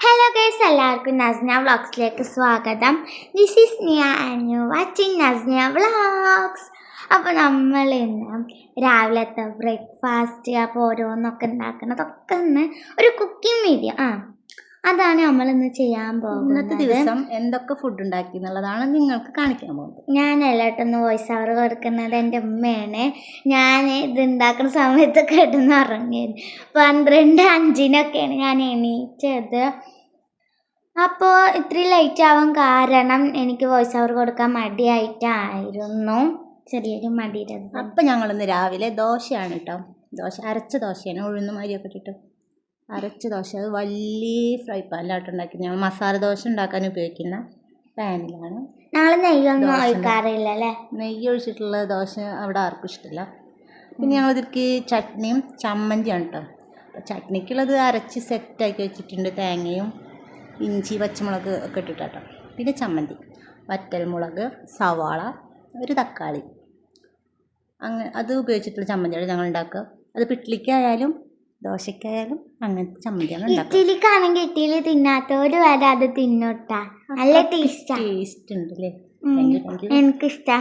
Hello guys, എല്ലാവർക്കും നസ്ന വ്ളോഗ്സിലേക്ക് സ്വാഗതം. This is നിയ and you watching Nasna vlogs. അപ്പോൾ നമ്മൾ ഇന്ന് രാവിലത്തെ ബ്രേക്ക്ഫാസ്റ്റ് അപ്പോൾ ഓരോന്നൊക്കെ ഉണ്ടാക്കുന്നതൊക്കെ ഇന്ന് ഒരു കുക്കിംഗ് വീഡിയോ അതാണ് നമ്മളിന്ന് ചെയ്യാൻ പോകുന്നത്. ഇന്നത്തെ ദിവസം എന്തൊക്കെ ഫുഡ് ഉണ്ടാക്കി എന്നുള്ളതാണ് നിങ്ങൾക്ക് കാണിക്കാൻ പോകുന്നത്. ഞാൻ എല്ലായിട്ടൊന്ന് വോയിസ് ഓവർ കൊടുക്കുന്നത് എൻ്റെ ഉമ്മയാണ്. ഞാൻ ഇത് ഉണ്ടാക്കുന്ന സമയത്ത് കിടന്ന് ഉറങ്ങിയത് 12:05 ഞാൻ എണീറ്റത്. അപ്പോൾ ഇത്രയും ലേറ്റ് ആവാൻ കാരണം എനിക്ക് വോയിസ് ഓവർ കൊടുക്കാൻ മടിയായിട്ടായിരുന്നു, ചെറിയൊരു മടിയുടെ. അപ്പം ഞങ്ങളിന്ന് രാവിലെ ദോശയാണ് കേട്ടോ. അരച്ച ദോശയാണ്, ഉഴുന്നും അരിയൊക്കെ ഇട്ടിട്ട് അരച്ച ദോശ. അത് വലിയ ഫ്രൈ പാനിലായിട്ട് ഉണ്ടാക്കി. ഞങ്ങൾ മസാല ദോശ ഉണ്ടാക്കാൻ ഉപയോഗിക്കുന്ന പാനിലാണ്. ഞങ്ങൾ നെയ്യൊന്നും ഒഴിക്കാറില്ല അല്ലേ. നെയ്യ് ഒഴിച്ചിട്ടുള്ള ദോശ അവിടെ ആർക്കും ഇഷ്ടമില്ല. പിന്നെ ഞങ്ങളിതിലേക്ക് ചട്നിയും ചമ്മന്തിയാണ് കേട്ടോ. അപ്പോൾ ചട്നിക്കുള്ളത് അരച്ച് സെറ്റാക്കി വെച്ചിട്ടുണ്ട്. തേങ്ങയും ഇഞ്ചി പച്ചമുളക് ഒക്കെ ഇട്ടിട്ടാട്ടോ. പിന്നെ ചമ്മന്തി വറ്റൽമുളക്, സവാള, ഒരു തക്കാളി, അങ്ങനെ അത് ഉപയോഗിച്ചിട്ടുള്ള ചമ്മന്തിയാണ് ഞങ്ങൾ ഉണ്ടാക്കുക. അത് പിട്ലിക്കായാലും ദോശക്കായാലും അങ്ങനത്തെ ചമ്മന്തിയാണ് ഉണ്ടാക്കുക. ഇഡ്ഡലിക്കാണെങ്കിൽ ഇഡ്ഡലി തിന്നാത്തവര് വരെ അത് തിന്നോട്ടാ, നല്ല ടേസ്റ്റ് ഉണ്ട് അല്ലേ. എനിക്കിഷ്ടാ.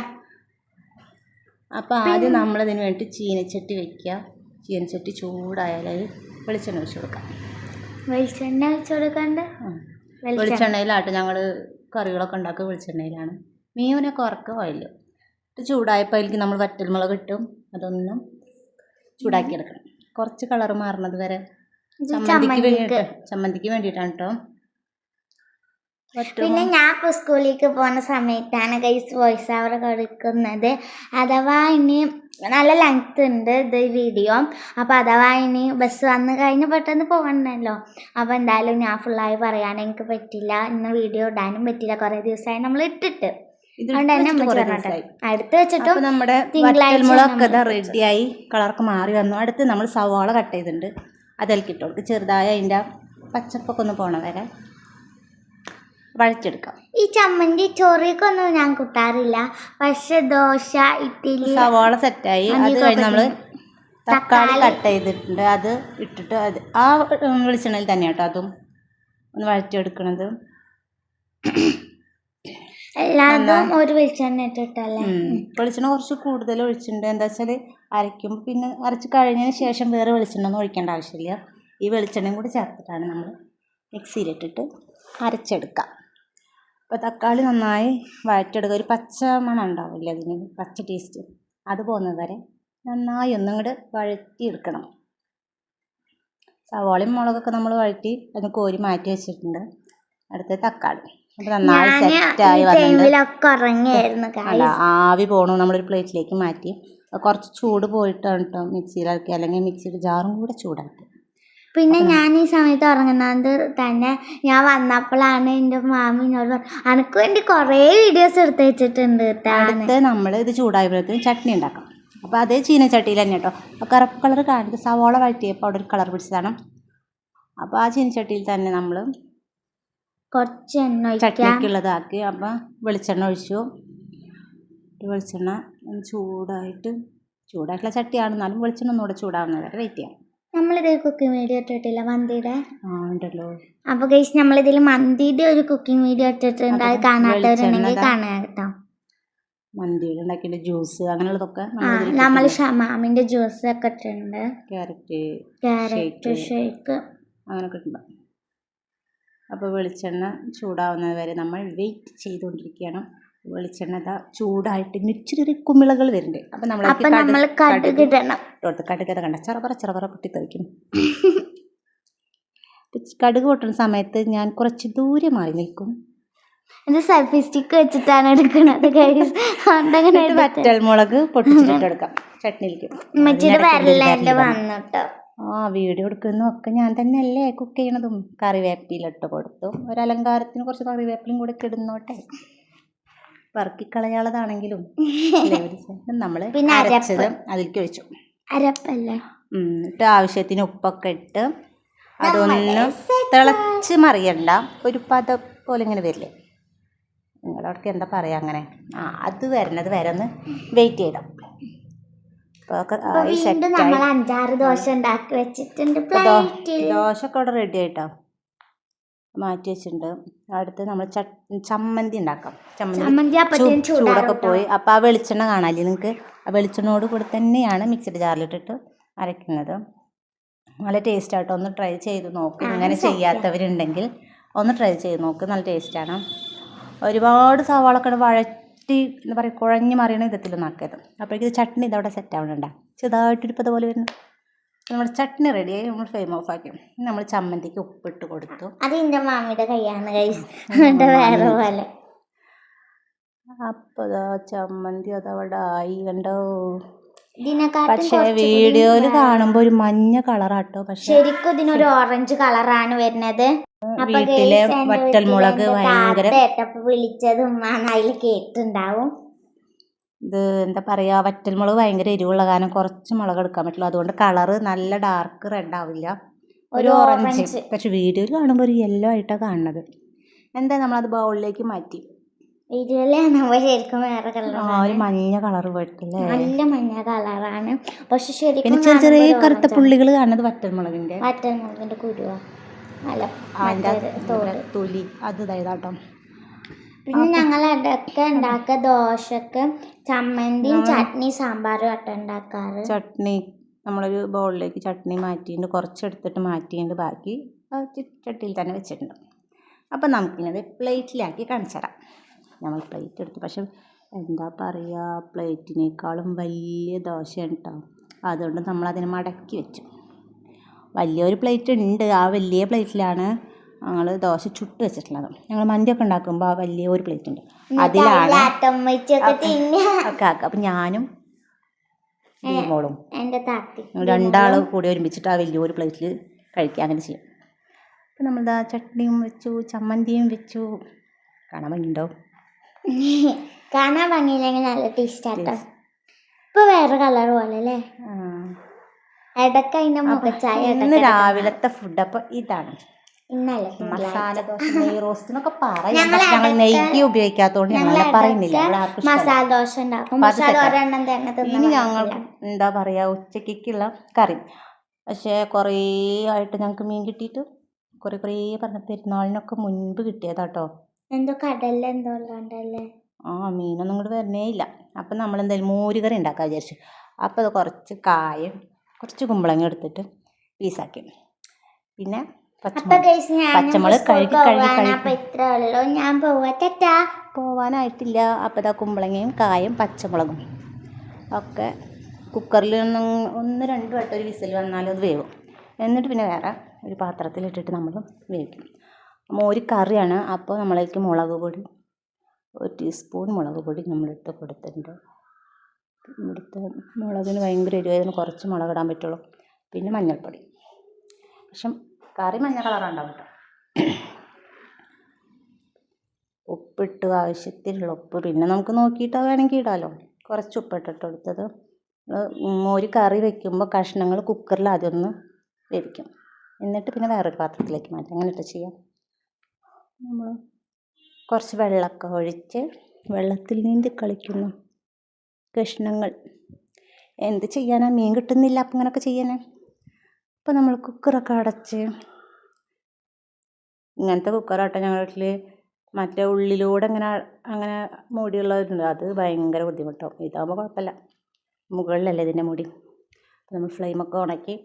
അപ്പോൾ ആദ്യം നമ്മളതിന് വേണ്ടി ചീനച്ചട്ടി വയ്ക്കുക. ചീനച്ചട്ടി ചൂടായാൽ അത് വെളിച്ചെണ്ണ ഒഴിച്ച് കൊടുക്കാം. വെളിച്ചെണ്ണ ഒഴിച്ച് കൊടുക്കാണ്ട് വെളിച്ചെണ്ണയിലാട്ട് ഞങ്ങൾ കറികളൊക്കെ ഉണ്ടാക്കുക. വെളിച്ചെണ്ണയിലാണ്. മീനൊക്കെ ഉറക്കുക ഓയിൽ ചൂടായപ്പോൾ അതിലേക്ക് നമ്മൾ വറ്റൽമുളക് ഇട്ടും അതൊന്നും ചൂടാക്കിയെടുക്കണം. കുറച്ച് കളർ മാറുന്നത് വരെ ചമ്മന്തിക്ക് വേണ്ടിയിട്ടാണ് കേട്ടോ. പിന്നെ ഞാൻ ഇപ്പോൾ സ്കൂളിലേക്ക് പോകുന്ന സമയത്താണ് ഗൈസ് വോയിസ് ഓവർ കൊടുക്കുന്നത്. അഥവാ ഇനി നല്ല ലെങ്ത് ഉണ്ട് ഇത് വീഡിയോ. അപ്പോൾ അഥവാ ഇനി ബസ് വന്ന് കഴിഞ്ഞ് പെട്ടെന്ന് പോകണമല്ലോ. അപ്പോൾ എന്തായാലും ഞാൻ ഫുള്ളായി പറയാൻ എനിക്ക് പറ്റില്ല. ഇന്ന് വീഡിയോ ഇടാനും പറ്റില്ല, കുറേ ദിവസമായി നമ്മൾ ഇട്ടിട്ട്. അടുത്ത് വെച്ചിട്ടും നമ്മുടെ വറ്റൽമുളകൊക്കെ റെഡിയായി കളറൊക്കെ മാറി വന്നു. അടുത്ത് നമ്മൾ സവാള കട്ട് ചെയ്തിട്ടുണ്ട്, അതിലേക്ക് ഇട്ട് കൊടുക്കും. ചെറുതായി അതിൻ്റെ പച്ചപ്പൊക്കെ ഒന്ന് പോണ വരെ വഴച്ചെടുക്കാം. ഈ ചമ്മന്തി ചോറിക്കൊന്നും ഞാൻ കൂട്ടാറില്ല, പക്ഷെ ദോശ, ഇഡ്ഡലി. സവാള സെറ്റായി. അത് കഴിഞ്ഞ് നമ്മൾ തക്കാളി കട്ട് ചെയ്തിട്ടുണ്ട്, അത് ഇട്ടിട്ട് അത് ആ വെളിച്ചെണ്ണയിൽ തന്നെ കേട്ടോ അതും ഒന്ന് വഴറ്റിയെടുക്കണത്. എല്ലാതും ഒരു വെളിച്ചെണ്ണ ഇട്ടിട്ടല്ലേ. വെളിച്ചെണ്ണ കുറച്ച് കൂടുതൽ ഒഴിച്ചിട്ടുണ്ട്. എന്താ വെച്ചാൽ അരയ്ക്കുമ്പോൾ പിന്നെ അരച്ച് കഴിഞ്ഞതിന് ശേഷം വേറെ വെളിച്ചെണ്ണ ഒന്നും ഒഴിക്കേണ്ട ആവശ്യമില്ല. ഈ വെളിച്ചെണ്ണയും കൂടി ചേർത്തിട്ടാണ് നമ്മൾ മിക്സിയിലിട്ടിട്ട് അരച്ചെടുക്കുക. അപ്പോൾ തക്കാളി നന്നായി വഴറ്റിയെടുക്കുക. ഒരു പച്ച മണം ഉണ്ടാവില്ല അതിന്, പച്ച ടേസ്റ്റ്, അത് പോകുന്നത് വരെ നന്നായി ഒന്നും കൂടെ വഴറ്റിയെടുക്കണം. സവാളയും മുളകൊക്കെ നമ്മൾ വഴറ്റി അത് കോരി മാറ്റി വെച്ചിട്ടുണ്ട്. അടുത്ത തക്കാളി അപ്പോൾ നന്നായി സെറ്റായി വന്നിട്ടുണ്ട്. അല്ല, ആവി പോകണു. നമ്മളൊരു പ്ലേറ്റിലേക്ക് മാറ്റി കുറച്ച് ചൂട് പോയിട്ടാണ് കേട്ടോ മിക്സിയിലാക്കി, അല്ലെങ്കിൽ മിക്സിയുടെ ജാറും കൂടെ ചൂടാക്കി. പിന്നെ ഞാൻ ഈ സമയത്ത് ഉറങ്ങുന്നത് തന്നെ ഞാൻ വന്നപ്പോഴാണ് എൻ്റെ മാമിനോട് എനിക്ക് വേണ്ടി കുറേ വീഡിയോസ് എടുത്ത് വെച്ചിട്ടുണ്ട്. അടുത്ത് നമ്മൾ ഇത് ചൂടായപ്പോഴത്തേക്കും ചട്നി ഉണ്ടാക്കാം. അപ്പോൾ അതേ ചീനച്ചട്ടിയിൽ തന്നെ കേട്ടോ. അപ്പോൾ കറുപ്പ് കളർ കാണിച്ച് സവാള വഴറ്റിയപ്പോൾ അവിടെ ഒരു കളർ പിടിച്ചതാണ്. അപ്പോൾ ആ ചീനച്ചട്ടിയിൽ തന്നെ നമ്മൾ കുറച്ച് എണ്ണ ചട്നിക്കുള്ളതാക്കി. അപ്പോൾ വെളിച്ചെണ്ണ ഒഴിച്ചു. വെളിച്ചെണ്ണ ചൂടായിട്ടുള്ള ചട്ടിയാണ്, എന്നാലും വെളിച്ചെണ്ണ ഒന്നുകൂടെ ചൂടാവുന്നത് വരെ വെയിറ്റ് ചെയ്യാം. നമ്മളിത് കുക്കിംഗ് വീഡിയോ ഇട്ടിട്ടില്ല മന്തിയുടെ. ഉണ്ടല്ലോ. അപ്പോൾ ഗൈസ് നമ്മളിതിൽ മന്തിയുടെ ഒരു കുക്കിംഗ് വീഡിയോ ഇട്ടിട്ടുണ്ട്, അത് കാണാത്തവരുണ്ടെങ്കിൽ കാണുക കേട്ടോ. മന്തിയുടെ ഉണ്ടാക്കിയിട്ട് ജ്യൂസ് അങ്ങനെയുള്ളതൊക്കെ നമ്മൾ ഷമാമിൻ്റെ ജ്യൂസ് ഒക്കെ ഇട്ടിട്ടുണ്ട്. ക്യാരറ്റ് ഷേക്ക് അങ്ങനെയൊക്കെ ഇട്ടുണ്ട്. അപ്പോൾ വെളിച്ചെണ്ണ ചൂടാവുന്നത് വരെ നമ്മൾ വെയിറ്റ് ചെയ്തുകൊണ്ടിരിക്കുകയാണ്. വെളിച്ചെണ്ണ ചൂടായിട്ട് ഇച്ചിരി കുമിളകൾ വരുന്നുണ്ട്. അപ്പം നമ്മൾ കടുക് കണ്ട ചെറുപറ പൊട്ടിത്തെറിക്കും. കടുക് പൊട്ടുന്ന സമയത്ത് ഞാൻ കുറച്ച് ദൂരെ മാറി നിൽക്കും. ഇത് സെൽഫി സ്റ്റിക്ക് വെച്ചിട്ടാണ് എടുക്കുന്നത്. വറ്റൽമുളക് പൊട്ടിച്ചിട്ടെടുക്കാം ചട്നിയിലേക്ക്. വന്നിട്ടോ വീഡിയോ എടുക്കുന്നതൊക്കെ ഞാൻ തന്നെയല്ലേ കുക്ക് ചെയ്യണതും. കറിവേപ്പിലിട്ട് കൊടുത്തു. ഒരലങ്കാരത്തിന് കുറച്ച് കറിവേപ്പിലും കൂടെ ഇടുന്നോട്ടെ, വറുക്കിക്കളയാളതാണെങ്കിലും. നമ്മൾ അരച്ചത് അതിലേക്ക് ഒഴിച്ചു. അരപ്പല്ലേ ഇട്ട് ആവശ്യത്തിന് ഉപ്പൊക്കെ ഇട്ട് അതൊന്ന് തിളച്ച് മറിയണ്ട, ഒരു പത പോലെ ഇങ്ങനെ വരില്ലേ, നിങ്ങളവിടേക്ക് എന്താ പറയുക, അങ്ങനെ അത് വരുന്നത് വരെ ഒന്ന് വെയിറ്റ് ചെയ്താൽ. നമ്മൾ 5-6 ദോശ ഉണ്ടാക്കി വെച്ചിട്ടുണ്ട്. ദോശ ഒക്കെ അവിടെ റെഡി ആയിട്ടോ. മാറ്റി വെച്ചിട്ടുണ്ട്. അടുത്ത് നമ്മൾ ചമ്മന്തി ഉണ്ടാക്കാം. ചമ്മന്തി അപ്പത്തേനും ചൂടൊക്കെ പോയി അപ്പോൾ ആ വെളിച്ചെണ്ണ കാണാല്ലേ നിങ്ങൾക്ക്, ആ വെളിച്ചെണ്ണയോട് കൂടി തന്നെയാണ് മിക്സിയുടെ ജാറിലിട്ടിട്ട് അരയ്ക്കുന്നത്. നല്ല ടേസ്റ്റ് ആട്ടോ, ഒന്ന് ട്രൈ ചെയ്ത് നോക്ക്. ഇങ്ങനെ ചെയ്യാത്തവരുണ്ടെങ്കിൽ ഒന്ന് ട്രൈ ചെയ്ത് നോക്ക്, നല്ല ടേസ്റ്റാണ്. ഒരുപാട് സവാളൊക്കെ വഴറ്റി എന്താ പറയുക കുഴഞ്ഞ് മറിയണ വിധത്തിലൊന്നും ആക്കരുത്. അപ്പോഴേക്കും ചട്നി ഇതവിടെ സെറ്റ് ആവണുണ്ട, ചെറുതായിട്ടിരിപ്പോൾ അതുപോലെ വരുന്നു. നമ്മുടെ ചട്നി റെഡിയായി, നമ്മൾ ഫ്ലെയിം ഓഫ് ആക്കി. നമ്മൾ ചമ്മന്തിക്ക് ഉപ്പിട്ട് കൊടുത്തു. അത് എൻ്റെ മാമിയുടെ കൈയാണ് വേറെ പോലെ. അപ്പോൾ ചമ്മന്തി അതവിടെ ആയി കണ്ടോ. ഇതിനെക്കാട്ടും പക്ഷേ വീഡിയോയിൽ കാണുമ്പോൾ ഒരു മഞ്ഞ കളറാട്ടോ, പക്ഷെ ശരിക്കും ഇതിനൊരു ഓറഞ്ച് കളറാണ് വരുന്നത്. വീട്ടിലെ വറ്റൽമുളക് ഭയങ്കര വിളിച്ചത് ഉമ്മാന്ന് അതിൽ കേട്ടിട്ടുണ്ടാവും. ഇത് എന്താ പറയുക, വറ്റൽമുളക് ഭയങ്കര എരിവുള്ള കാരണം കുറച്ച് മുളക് എടുക്കാൻ പറ്റുള്ളൂ. അതുകൊണ്ട് കളറ് നല്ല ഡാർക്ക് റെഡ് ആവില്ല, ഒരു ഓറഞ്ച്. പക്ഷെ വീഡിയോയിൽ കാണുമ്പോൾ ഒരു യെല്ലോ ആയിട്ടാണ് കാണുന്നത്. എന്താ നമ്മളത് ബൗളിലേക്ക് മാറ്റി. ശരിക്കും വേറെ കളറാണ്, ഒരു മഞ്ഞ കളർ പോയിട്ടില്ലേ, നല്ല മഞ്ഞ കളറാണ്. പക്ഷെ ശരിക്കും പിന്നെ ചെറിയ ചെറിയ കറുത്ത പുള്ളികൾ കാണുന്നത് വറ്റൽമുളകിന്റെ കുരുവാ, തൊലി അത് ഇതായിട്ടോ. പിന്നെ ഞങ്ങൾ ഇടയ്ക്ക് ഉണ്ടാക്കുക ദോശക്ക് ചമ്മന്തിയും ചട്നി സാമ്പാറും ആട്ടം ഉണ്ടാക്കാറ്. ചട്നി നമ്മളൊരു ബൗളിലേക്ക് ചട്നി മാറ്റിയിട്ട് കുറച്ചെടുത്തിട്ട് മാറ്റിയിട്ട് ബാക്കി ചട്ടിയിൽ തന്നെ വെച്ചിട്ടുണ്ട്. അപ്പം നമുക്കിത് പ്ലേറ്റിലാക്കി കാണിച്ചു തരാം. നമ്മൾ പ്ലേറ്റ് എടുത്തു, പക്ഷെ എന്താ പറയുക, പ്ലേറ്റിനേക്കാളും വലിയ ദോശയാണ് കേട്ടോ. അതുകൊണ്ട് നമ്മളതിനെ മടക്കി വെച്ചു. വലിയൊരു പ്ലേറ്റ് ഉണ്ട്, ആ വലിയ പ്ലേറ്റിലാണ് ഞങ്ങൾ ദോശ ചുട്ട് വെച്ചിട്ടുള്ളത്. ഞങ്ങൾ മന്തിയൊക്കെ ഉണ്ടാക്കുമ്പോൾ ആ വലിയ ഒരു പ്ലേറ്റ് ഉണ്ട്, അതിലാണ് ഒക്കെ ആക്കുക. അപ്പം ഞാനും മോളും രണ്ടാളും കൂടി ഒരുമിച്ചിട്ട് ആ വലിയൊരു പ്ലേറ്റിൽ കഴിക്കുക, അങ്ങനെ ചെയ്യും. അപ്പം നമ്മളിതാ ചട്നിയും വെച്ചു, ചമ്മന്തിയും വെച്ചു. കാണാൻ ഭംഗിയുണ്ടോ? കാണാൻ ഭംഗിയില്ലെങ്കിൽ നല്ല ടേസ്റ്റ് ആട്ടോ. ഇപ്പൊ വേറെ കളർ പോലെ അല്ലേ, ഇടയ്ക്ക് അതിന്റെ മുഖച്ചായ. ഇന്ന് രാവിലത്തെ ഫുഡ് അപ്പോൾ ഇതാണ് ഇന്നലെ മസാല ദോശ, നെയ് റോസ്റ്റ് എന്നൊക്കെ പറയാം. ഞങ്ങൾ നെയ്യ് ഉപയോഗിക്കാത്തതുകൊണ്ട് ഞങ്ങൾ പറയുന്നില്ല. മസാല ദോശ ഉണ്ടാക്കും. ഇനി ഞങ്ങൾ എന്താ പറയുക, ഉച്ചക്കുള്ള കറി. പക്ഷേ കുറേ ആയിട്ട് ഞങ്ങൾക്ക് മീൻ കിട്ടിയിട്ട് കുറേ പറഞ്ഞ പെരുന്നാളിനൊക്കെ മുൻപ് കിട്ടിയതാട്ടോ. എന്തോ കടലിലെന്തോ ഉള്ളതല്ലേ, മീനൊന്നും ഇങ്ങോട്ട് വരണേ ഇല്ല. അപ്പം നമ്മൾ എന്തായാലും മോരുകറി ഉണ്ടാക്കാൻ വിചാരിച്ചു. അപ്പോൾ അത് കുറച്ച് കായും കുറച്ച് കുമ്പളങ്ങ എടുത്തിട്ട് പീസാക്കി, പിന്നെ പച്ചമുളക് കഴുകി പോവാനായിട്ടില്ല. അപ്പോൾ ഇതാ കുമ്പളങ്ങയും കായും പച്ചമുളകും ഒക്കെ കുക്കറിൽ ഒന്ന് രണ്ട് വട്ടം ഒരു വിസിൽ വന്നാലും അത് വേവും. എന്നിട്ട് പിന്നെ വേറെ ഒരു പാത്രത്തിലിട്ടിട്ട് നമ്മൾ വേവിക്കും. മോര് കറിയാണ്. അപ്പോൾ നമ്മളേക്ക് മുളക് പൊടി 1 ടീസ്പൂൺ മുളക് പൊടി നമ്മളെടുത്ത് കൊടുത്തിട്ടുണ്ട്. ഇവിടുത്തെ മുളകിന് ഭയങ്കര എരിവായതിന് കുറച്ച് മുളക് ഇടാൻ പറ്റുള്ളൂ. പിന്നെ മഞ്ഞൾപ്പൊടി, പക്ഷെ കറി മഞ്ഞ കളറുണ്ടാവും കേട്ടോ. ഉപ്പിട്ട് ആവശ്യത്തിനുള്ള ഉപ്പ്, പിന്നെ നമുക്ക് നോക്കിയിട്ട് വേണമെങ്കിൽ ഇടാമല്ലോ. കുറച്ച് ഉപ്പിട്ടിട്ട് കൊടുത്തത്. മോര് കറി വയ്ക്കുമ്പോൾ കഷ്ണങ്ങൾ കുക്കറിൽ ആദ്യം ഒന്ന് വേവിക്കും, എന്നിട്ട് പിന്നെ വേറൊരു പാത്രത്തിലേക്ക് മാറ്റാം. അങ്ങനെ ഇട്ട് ചെയ്യാം. നമ്മൾ കുറച്ച് വെള്ളമൊക്കെ ഒഴിച്ച് വെള്ളത്തിൽ നീന്തി കളിക്കുന്നു കഷ്ണങ്ങൾ. എന്ത് ചെയ്യാനാ, മീൻ കിട്ടുന്നില്ല, അപ്പം അങ്ങനെയൊക്കെ ചെയ്യാനാ. അപ്പോൾ നമ്മൾ കുക്കറൊക്കെ അടച്ച്, ഇങ്ങനത്തെ കുക്കറാട്ടോ ഞങ്ങളുടെ വീട്ടിൽ. മറ്റേ ഉള്ളിലൂടെ അങ്ങനെ മൂടിയുള്ളതുണ്ട്, അത് ഭയങ്കര ബുദ്ധിമുട്ടാവും. ഇതാകുമ്പോൾ കുഴപ്പമില്ല, മുകളിലല്ലേ ഇതിൻ്റെ മൂടി. അപ്പോൾ നമ്മൾ ഫ്ലെയിമൊക്കെ ഉണക്കി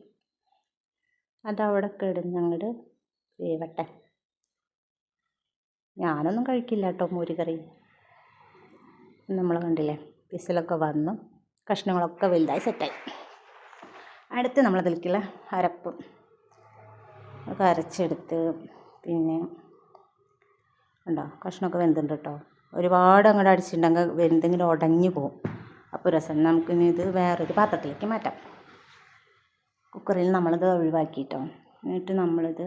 അതവിടെ കിടന്ന് അങ്ങോട്ട് വേവട്ടെ. ഞാനൊന്നും കഴിക്കില്ല കേട്ടോ മോര് കറി. നമ്മൾ കണ്ടില്ലേ, വിസിലൊക്കെ വന്നു, കഷ്ണങ്ങളൊക്കെ വലുതായി സെറ്റായി. അടുത്ത് നമ്മളതിലേക്കുള്ള അരപ്പ് ഒക്കെ അരച്ചെടുത്ത്, പിന്നെ ഉണ്ടോ കഷ്ണമൊക്കെ വെന്തുണ്ട് കേട്ടോ. ഒരുപാട് അങ്ങോട്ട് അടിച്ചിട്ടുണ്ടെങ്കിൽ വെന്തെങ്കിലും ഉടഞ്ഞു പോകും, അപ്പോൾ രസം. നമുക്കിനി ഇത് വേറൊരു പാത്രത്തിലേക്ക് മാറ്റാം. കുക്കറിൽ നമ്മളിത് ഒഴിവാക്കിയിട്ടോ. എന്നിട്ട് നമ്മളിത്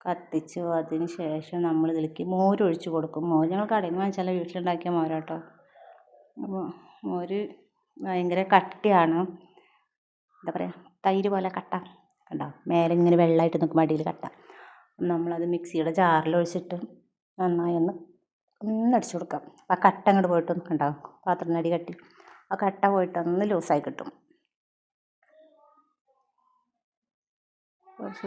കത്തിച്ചു. അതിന് ശേഷം നമ്മളിതിലേക്ക് മോരൊഴിച്ച് കൊടുക്കും. മോര് ഞങ്ങൾ കടയിൽ നിന്ന് വാങ്ങിച്ചാൽ വീട്ടിലുണ്ടാക്കിയ മോരാട്ടോ. അപ്പോൾ മോര് ഭയങ്കര കട്ടിയാണ്, എന്താ പറയുക, തൈര് പോലെ കട്ട കണ്ടോ, മേലെ ഇങ്ങനെ വെള്ളമായിട്ട് നിൽക്കും, അടിയിൽ കട്ട. നമ്മളത് മിക്സിയുടെ ജാറിൽ ഒഴിച്ചിട്ട് നന്നായി ഒന്നടിച്ചു കൊടുക്കാം. ആ കട്ട അങ്ങോട്ട് പോയിട്ടൊന്നും ഉണ്ടാവും, പാത്രത്തിനടി കട്ടി, ആ കട്ട പോയിട്ടൊന്ന് ലൂസായി കിട്ടും. കുറച്ച്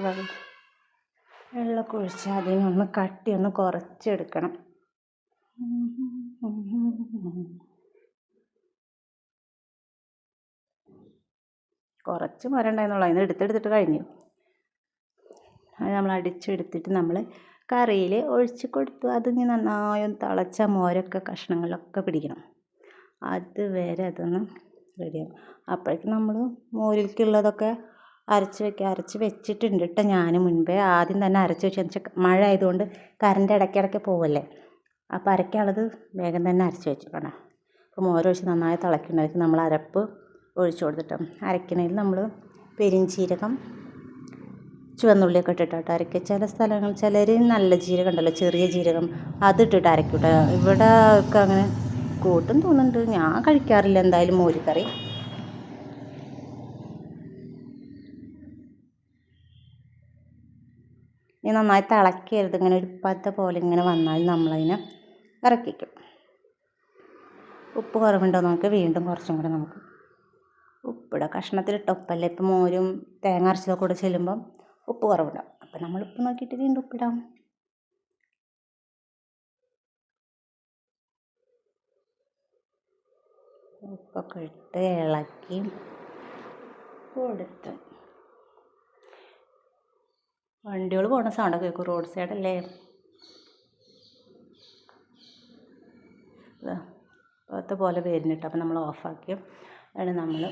വെള്ളമൊക്കെ ഒഴിച്ച് അതിനൊന്ന് കട്ടി ഒന്ന് കുറച്ചെടുക്കണം. കുറച്ച് മരണ്ടായിരുന്നുള്ളൂ, അതിന് എടുത്തെടുത്തിട്ട് കഴിഞ്ഞു. അത് നമ്മൾ അടിച്ചെടുത്തിട്ട് നമ്മൾ കറിയിൽ ഒഴിച്ച് കൊടുത്തു. അതിന് നന്നായി ഒന്ന് തിളച്ച മോരൊക്കെ കഷ്ണങ്ങളിലൊക്കെ പിടിക്കണം. അതുവരെ അതൊന്ന് റെഡിയാകും. അപ്പോഴേക്കും നമ്മൾ മോരിലേക്കുള്ളതൊക്കെ അരച്ച് വെച്ചിട്ടുണ്ട് കേട്ടോ. ഞാൻ മുൻപേ ആദ്യം തന്നെ അരച്ച് വെച്ച് മഴ ആയതുകൊണ്ട് കറണ്ട് ഇടയ്ക്കിടയ്ക്ക് പോവല്ലേ, അപ്പോൾ അരയ്ക്കാനുള്ളത് വേഗം തന്നെ അരച്ച് വെച്ചിട്ടുണ്ട്. അപ്പോൾ മോരൊഴിച്ച് നന്നായി തിളയ്ക്കുന്നതിലേക്ക് നമ്മൾ അരപ്പ് ഒഴിച്ച് കൊടുത്തിട്ട് അരയ്ക്കണതിൽ നമ്മൾ പെരിഞ്ചീരകം ചുവന്നുള്ളിയൊക്കെ ഇട്ടിട്ട് അരയ്ക്കുക. ചില സ്ഥലങ്ങൾ ചിലർ നല്ല ജീരകം ഉണ്ടല്ലോ, ചെറിയ ജീരകം, അതിട്ടിട്ട് അരയ്ക്കും കേട്ടോ. ഇവിടെ ഒക്കെ അങ്ങനെ കൂട്ടും തോന്നുന്നുണ്ട്. ഞാൻ കഴിക്കാറില്ല എന്തായാലും മോര് കറി. ഇനി നന്നായി തിളക്കരുത്, ഇങ്ങനെ ഒരു പത പോലെ ഇങ്ങനെ വന്നാൽ നമ്മളതിനെ ഇറക്കിക്കും. ഉപ്പ് കുറവുണ്ടോ നമുക്ക് വീണ്ടും കുറച്ചും കൂടെ നമുക്ക് ഉപ്പിടാം. കഷ്ണത്തിലിട്ട ഉപ്പല്ലേ, ഇപ്പം മോരും തേങ്ങ അരച്ചതൊക്കെ കൂടെ ചെല്ലുമ്പം ഉപ്പ് കുറവുണ്ടാവും. അപ്പം നമ്മൾ ഉപ്പ് നോക്കിയിട്ട് വീണ്ടും ഉപ്പിടാം. ഉപ്പൊക്കെ ഇട്ട് ഇളക്കി കൊടുത്ത് വണ്ടികൾ പോകുന്ന സൗണ്ടൊക്കെ കേൾക്കും. റോഡ് സൈഡല്ലേ. പത്ത പോലെ വരുന്നിട്ട് അപ്പം നമ്മൾ ഓഫാക്കി ആണ് നമ്മൾ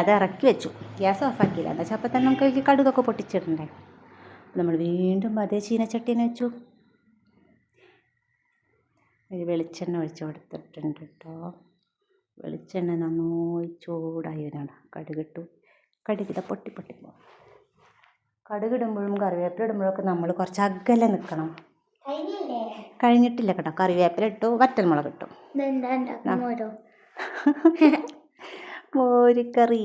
അത് ഇറക്കി വെച്ചു. ഗ്യാസ് ഓഫാക്കിയില്ല, എന്താ വെച്ചാൽ അപ്പം തന്നെ നമുക്ക് കടുകൊക്കെ പൊട്ടിച്ചിടണ്ടേ. നമ്മൾ വീണ്ടും അതേ ചീനച്ചട്ടീനെ വെച്ചു. ഒരു വെളിച്ചെണ്ണ ഒഴിച്ച് കൊടുത്തിട്ടുണ്ട് കേട്ടോ. വെളിച്ചെണ്ണ നന്നായി ചൂടായി വരണം. കടുകിട്ടു. കടുകിട പൊട്ടി പോകും. കടുകിടുമ്പോഴും കറിവേപ്പില ഇടുമ്പോഴൊക്കെ നമ്മൾ കുറച്ച് അകലെ നിൽക്കണം. കഴിഞ്ഞിട്ടില്ല കേട്ടോ. കറിവേപ്പില ഇട്ടു, വറ്റൽമുളക് ഇട്ടു. മോരുകറി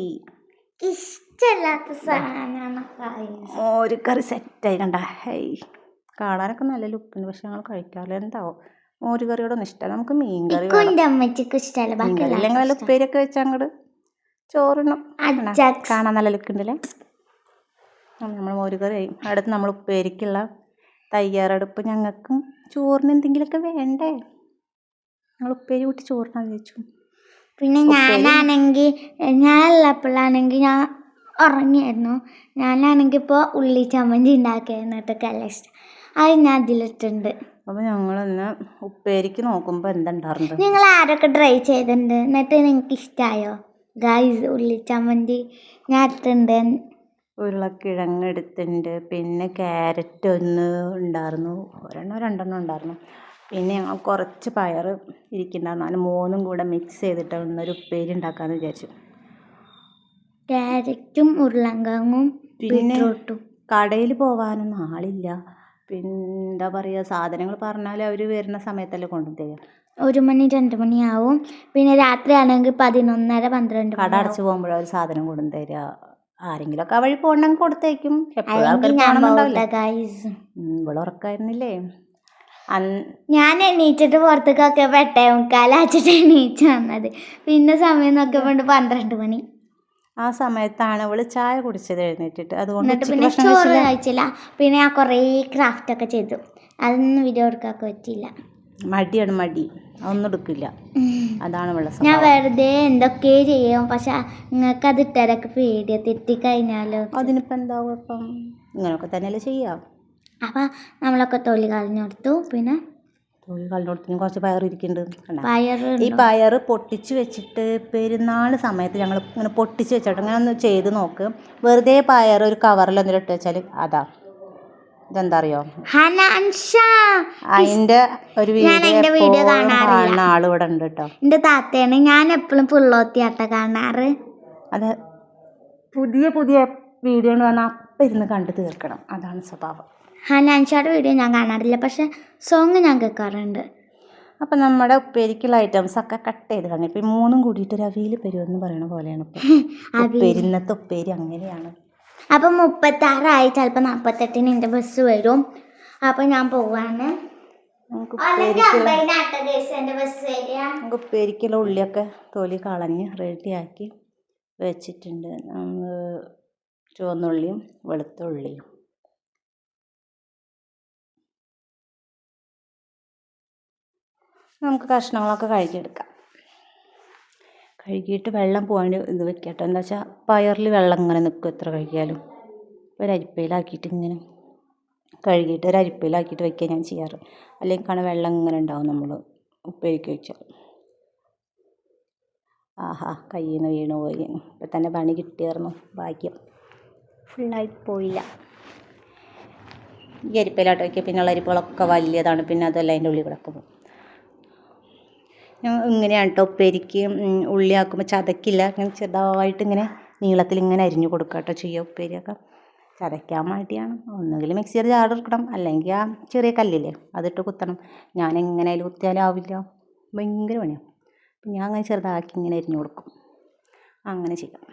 ഇഷ്ടമല്ലാത്ത സാധനമാണ് മോരുകറി സെറ്റായി കണ്ട. കാണാനൊക്കെ നല്ല ലുക്കുണ്ട്, പക്ഷെ ഞങ്ങൾ കഴിക്കാറില്ല. എന്താവും മോരുകറിയോടൊന്നും ഇഷ്ടമല്ല. നമുക്ക് മീൻകറി അല്ലെങ്കിൽ വല്ല ഉപ്പേരിയൊക്കെ വെച്ചാൽ അങ്ങോട്ട് ചോറിനും കാണാൻ നല്ല ലുക്കുണ്ടല്ലേ. നമ്മൾ മോരുകറി ആയി. അടുത്ത് നമ്മൾ ഉപ്പേരിക്കുള്ള തയ്യാറെടുപ്പ്. ഞങ്ങൾക്കും ചോറിന് എന്തെങ്കിലുമൊക്കെ വേണ്ടേ, ഞങ്ങൾ ഉപ്പേരി കൂട്ടി ചോറിനാണ് വെച്ചു. പിന്നെ ഞാനാണെങ്കിൽ ഞാനുള്ളപ്പോഴാണെങ്കിൽ ഞാൻ ഉറങ്ങിയായിരുന്നു. ഞാനാണെങ്കിൽ ഇപ്പോൾ ഉള്ളി ചമ്മന്തി ഉണ്ടാക്കിയായിരുന്നു കേട്ടോ. നല്ല ഇഷ്ടം. അത് ഞാൻ അതിലിട്ടുണ്ട്. അപ്പോൾ ഞങ്ങളൊന്ന് ഉപ്പേരിക്ക് നോക്കുമ്പോൾ എന്തുണ്ടാറുണ്ട്. നിങ്ങൾ ആരൊക്കെ ട്രൈ ചെയ്തിട്ടുണ്ട്, എന്നിട്ട് നിങ്ങൾക്ക് ഇഷ്ടമായോ ഗായ്സ്? ഉള്ളി ചമ്മന്തി ഞാൻ എടുത്തിട്ടുണ്ട്. ഉരുളക്കിഴങ്ങ് എടുത്തിട്ടുണ്ട്, പിന്നെ ക്യാരറ്റ് ഒന്ന് ഉണ്ടായിരുന്നു, രണ്ടെണ്ണം ഉണ്ടായിരുന്നു. പിന്നെ ഞങ്ങൾ കുറച്ച് പയർ ഇരിക്കുന്നുണ്ടായിരുന്നു. അതിന് മൂന്നും കൂടെ മിക്സ് ചെയ്തിട്ട് ഒന്നൊരു ഉപ്പേരി ഉണ്ടാക്കാമെന്ന് വിചാരിച്ചു. ക്യാരറ്റും ഉരുളക്കിഴങ്ങും പിന്നെ കടയിൽ പോകാനൊന്നും ആളില്ല. പിന്നെ എന്താ പറയുക, സാധനങ്ങൾ പറഞ്ഞാൽ അവർ വരുന്ന സമയത്തല്ലേ കൊണ്ടുതരിക. 1 മണി 2 മണിയാവും. പിന്നെ രാത്രിയാണെങ്കിൽ 11:30 12 കട അടച്ച് പോകുമ്പോഴാണ് ഒരു സാധനം കൊണ്ടുതരിക. ആരെങ്കിലുമൊക്കെ ആ വഴി പോകണമെങ്കിൽ കൊടുത്തേക്കും. എപ്പോഴും ആൾക്കാർ പോകണമെന്നുണ്ടാവില്ല. ഇവിടെ ഉറക്കായിരുന്നില്ലേ. ഞാൻ എണീച്ചിട്ട് പുറത്തേക്കൊക്കെ 8:45 എണീച്ച് വന്നത്. പിന്നെ സമയം നോക്കിയപ്പോൾ 12 മണി. ആ സമയത്താണ് ഇവള് ചായ കുടിച്ചത് എഴുന്നേറ്റിട്ട്. അതുകൊണ്ട് പിന്നെ ചോറ് കഴിച്ചില്ല. പിന്നെ ഞാൻ കുറേ ക്രാഫ്റ്റൊക്കെ ചെയ്തു. അതൊന്നും വീഡിയോ എടുക്കാൻ പറ്റിയില്ല. മടി ഒന്നും എടുക്കില്ല. അതാണ് വെള്ള. ഞാൻ വെറുതെ എന്തൊക്കെ ചെയ്യും, പക്ഷെ നിങ്ങൾക്ക് അത് ഇട്ടരൊക്കെ പേടിയ തെറ്റിക്കഴിഞ്ഞാലോ. അതിനിപ്പോൾ എന്താവും, അപ്പം ഇങ്ങനെയൊക്കെ തന്നെയല്ലേ ചെയ്യാം. അപ്പം നമ്മളൊക്കെ തൊലി കളഞ്ഞു കൊടുത്തു. പിന്നെ തൊലി കളഞ്ഞു കൊടുത്തിന് കുറച്ച് പയർ ഇരിക്കുന്നുണ്ട്. ഈ പയർ പൊട്ടിച്ച് വെച്ചിട്ട് പെരുന്നാൾ സമയത്ത് ഞങ്ങൾ ഇങ്ങനെ പൊട്ടിച്ച് വെച്ചിട്ട് അങ്ങനെ ഒന്ന് ചെയ്ത് നോക്ക്. വെറുതെ പയർ ഒരു കവറിൽ എന്തെങ്കിലും ഇട്ട് വെച്ചാൽ അതാ ഇതെന്താ അറിയോ, അതിൻ്റെ ഒരു വീഡിയോ കാണുന്ന ആളിവിടെ ഉണ്ട് കേട്ടോ. എൻ്റെ താത്തയാണ്. ഞാൻ എപ്പോഴും പുള്ളോത്തിയാട്ട കാണാറ്. അത് പുതിയ വീഡിയോ വന്നാൽ അപ്പം ഇരുന്ന് കണ്ടു തീർക്കണം, അതാണ് സ്വഭാവം. ഹനാൻഷായുടെ വീഡിയോ ഞാൻ കാണാറില്ല, പക്ഷെ സോങ് ഞാൻ കേൾക്കാറുണ്ട്. അപ്പം നമ്മുടെ ഉപ്പേരിക്കുള്ള ഐറ്റംസൊക്കെ കട്ട് ചെയ്ത് കളഞ്ഞു. ഇപ്പം 3 കൂടിയിട്ട് ഒരു അവിയൽ പെരുവെന്ന് പറയുന്ന പോലെയാണ് ഇപ്പം ഇന്നത്തെ ഉപ്പേരി. അങ്ങനെയാണ്. അപ്പം 36 ചിലപ്പോൾ 48 എൻ്റെ ബസ് വരും. അപ്പം ഞാൻ പോവാണ്. നമുക്ക് ഉപ്പേരിക്കുള്ള ഉള്ളിയൊക്കെ തൊലി കളഞ്ഞ് റെഡിയാക്കി വെച്ചിട്ടുണ്ട്. ചുവന്നുള്ളിയും വെളുത്തുള്ളിയും നമുക്ക് കഷ്ണങ്ങളൊക്കെ കഴുകിയെടുക്കാം. കഴുകിയിട്ട് വെള്ളം പോകാണ്ട് ഇത് വെക്കട്ടോ. എന്താ വെച്ചാൽ പയറിൽ വെള്ളം ഇങ്ങനെ നിൽക്കും എത്ര കഴുകിയാലും. ഒരു അരിപ്പയിലാക്കിയിട്ട് ഇങ്ങനെ കഴുകിയിട്ട് ഒരു അരിപ്പയിലാക്കിയിട്ട് വയ്ക്കുക ഞാൻ ചെയ്യാറ്. അല്ലെങ്കിൽ കാണാൻ വെള്ളം ഇങ്ങനെ ഉണ്ടാവും നമ്മൾ ഉപ്പേരിക്ക് വെച്ചാൽ. ആഹാ, കയ്യിൽ നിന്ന് വീണ് പോയി. ഇപ്പം തന്നെ പണി കിട്ടിയായിരുന്നു. ഭാഗ്യം, ഫുള്ളായിട്ട് പോയില്ല. ഈ അരിപ്പയിലാട്ട് വയ്ക്കുക. പിന്നെയുള്ള അരിപ്പകളൊക്കെ വലിയതാണ്. പിന്നെ അതല്ല അതിൻ്റെ ഉള്ളിൽ കിടക്കും. ഞാൻ ഇങ്ങനെയാണ് കേട്ടോ ഉപ്പേരിക്ക് ഉള്ളി ആക്കുമ്പോൾ ചതക്കില്ല. ഇങ്ങനെ ചെറുതായിട്ട് ഇങ്ങനെ നീളത്തിൽ ഇങ്ങനെ അരിഞ്ഞു കൊടുക്കുക കേട്ടോ ചെയ്യുക ഉപ്പേരിയൊക്കെ. ചതയ്ക്കാൻ വേണ്ടിയാണ്. ഒന്നുകിൽ മിക്സിയുടെ ജാർ എടുക്കണം, അല്ലെങ്കിൽ ആ ചെറിയ കല്ലില്ലേ അതിട്ട് കുത്തണം. ഞാൻ എങ്ങനെ അതിൽ കുത്തിയാലും ആവില്ല, ഭയങ്കര പണിയാണ്. അപ്പം ഞാൻ അങ്ങനെ ചെറുതാക്കി ഇങ്ങനെ അരിഞ്ഞു കൊടുക്കും. അങ്ങനെ ചെയ്യാം.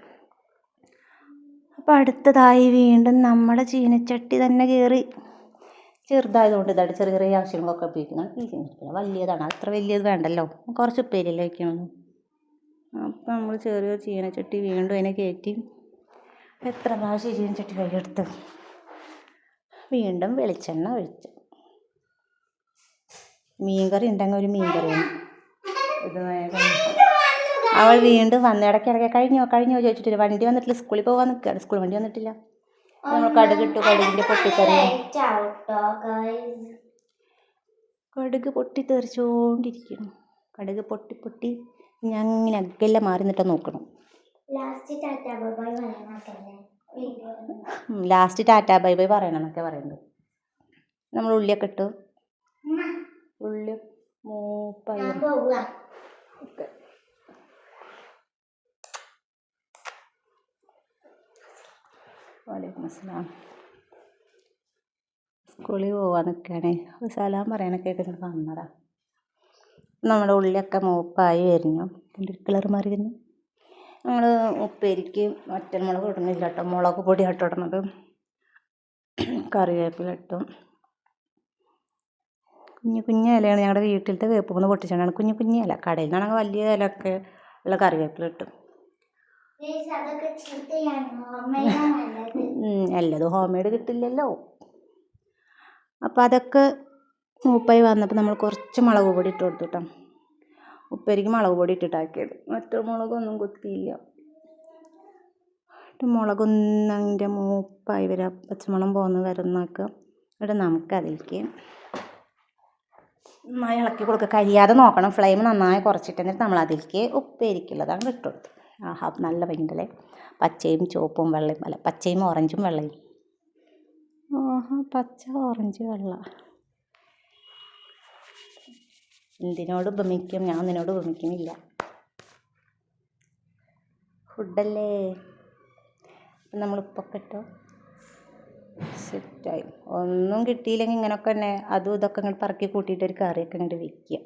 അപ്പോൾ അടുത്തതായി വീണ്ടും നമ്മുടെ ചീനച്ചട്ടി തന്നെ കയറി. ചെറുതായതുകൊണ്ട് ഇതായിട്ട് ചെറിയ ചെറിയ ആവശ്യങ്ങളൊക്കെ ഉപയോഗിക്കണം. ഈ ചീനച്ചട്ടി വലിയതാണ്, അത്ര വലിയത് വേണ്ടല്ലോ, കുറച്ച് ഉപ്പേരിയല്ലേ വയ്ക്കണം. അപ്പം നമ്മൾ ചെറിയ ചീനച്ചട്ടി വീണ്ടും അതിനെ കയറ്റി എത്ര പ്രാവശ്യം ചീനച്ചട്ടി കൈയെടുത്ത് വീണ്ടും വെളിച്ചെണ്ണ ഒഴിച്ച്. മീൻകറി ഉണ്ടെങ്കിൽ ഒരു മീൻകറിയാണ് ഇത്. വേഗം അവൾ വീണ്ടും വന്ന് ഇടയ്ക്കിടയ്ക്ക് കഴിഞ്ഞോ ചോദിച്ചിട്ടില്ല. വണ്ടി വന്നിട്ടില്ല, സ്കൂളിൽ പോകാൻ നിൽക്കുകയാണ്. സ്കൂൾ വണ്ടി വന്നിട്ടില്ല. നമ്മൾ കടുകിട്ടു. കടുകിൻ്റെ പൊട്ടിത്തെറി, കടുക് പൊട്ടിത്തെറിച്ചുകൊണ്ടിരിക്കണം. കടുക് പൊട്ടി ഞാൻ ഇങ്ങനെ അകെല്ലാം മാറി നിന്നിട്ട് നോക്കണം. ലാസ്റ്റ് ടാറ്റാ ബൈ ബൈ പറയണം എന്നൊക്കെ പറയുന്നത്. നമ്മൾ ഉള്ളിയൊക്കെ ഇട്ടു. ഉള്ളി മൂപ്പായി. ഓക്കെ, വലൈക്കും അസ്സലാം. സ്കൂളിൽ പോകാൻ നിൽക്കുകയാണേ. സലാം പറയാനൊക്കെ ആയിട്ട് വന്നതാ. നമ്മുടെ ഉള്ളിയൊക്കെ മൂപ്പായി വരുന്നു. അതിൻ്റെ കളർ മാറി വരുന്നു. നമ്മൾ ഉപ്പേരിക്ക് വറ്റൽമുളക് ഇടുന്നില്ല കേട്ടോ, മുളക് പൊടി ആട്ടോ ഇടുന്നത്. കറിവേപ്പില ഇട്ടു. കുഞ്ഞു ഇലയാണ്. ഞങ്ങളുടെ വീട്ടിലത്തെ വേപ്പിൽ പൊട്ടിച്ചാണ്. കുഞ്ഞു ഇല. കടയിൽ നിന്നാണെങ്കിൽ വലിയ ഇലയൊക്കെ ഉള്ള കറിവേപ്പില ഇട്ടു. അല്ലത് ഹോം മെയ്ഡ് കിട്ടില്ലല്ലോ. അപ്പോൾ അതൊക്കെ മൂപ്പായി വന്നപ്പോൾ നമ്മൾ കുറച്ച് മുളക് പൊടി ഇട്ട് കൊടുത്തു കേട്ടോ. ഉപ്പേരിക്ക് മുളക് പൊടി ഇട്ടിട്ടാക്കിയത്. മറ്റു മുളകൊന്നും കുത്തിയില്ല. മുളകൊന്നതിൻ്റെ മൂപ്പായി വരാം, പച്ചമണം പോന്ന് വരുന്നൊക്കെ. ഇവിടെ നമുക്കതിലേക്ക് നന്നായി ഇളക്കി കൊടുക്കുക. കരിയാതെ നോക്കണം. ഫ്ലെയിം നന്നായി കുറച്ചിട്ട് എന്നിട്ട് നമ്മൾ അതിലേക്ക് ഉപ്പേരിക്കുള്ളതാണ് ഇട്ട് കൊടുത്തു. ആഹാ, നല്ല ഭയങ്കര പച്ചയും ചുവപ്പും വെള്ളയും, അല്ല പച്ചയും ഓറഞ്ചും വെള്ളയും. ആഹാ, പച്ച ഓറഞ്ച് വെള്ള. എന്തിനോട് ഉപമിക്കും? ഞാൻ നിന്നോട് ഉപമിക്കുന്നില്ല. ഫുഡല്ലേ. അപ്പം നമ്മൾ ഉപ്പൊക്കെ ഇട്ടോ. സെറ്റായി. ഒന്നും കിട്ടിയില്ലെങ്കിൽ ഇങ്ങനെയൊക്കെ തന്നെ അതും ഇതൊക്കെ ഇങ്ങോട്ട് പറക്കി കൂട്ടിയിട്ട് ഒരു കറിയൊക്കെ ഇങ്ങോട്ട് വയ്ക്കുക.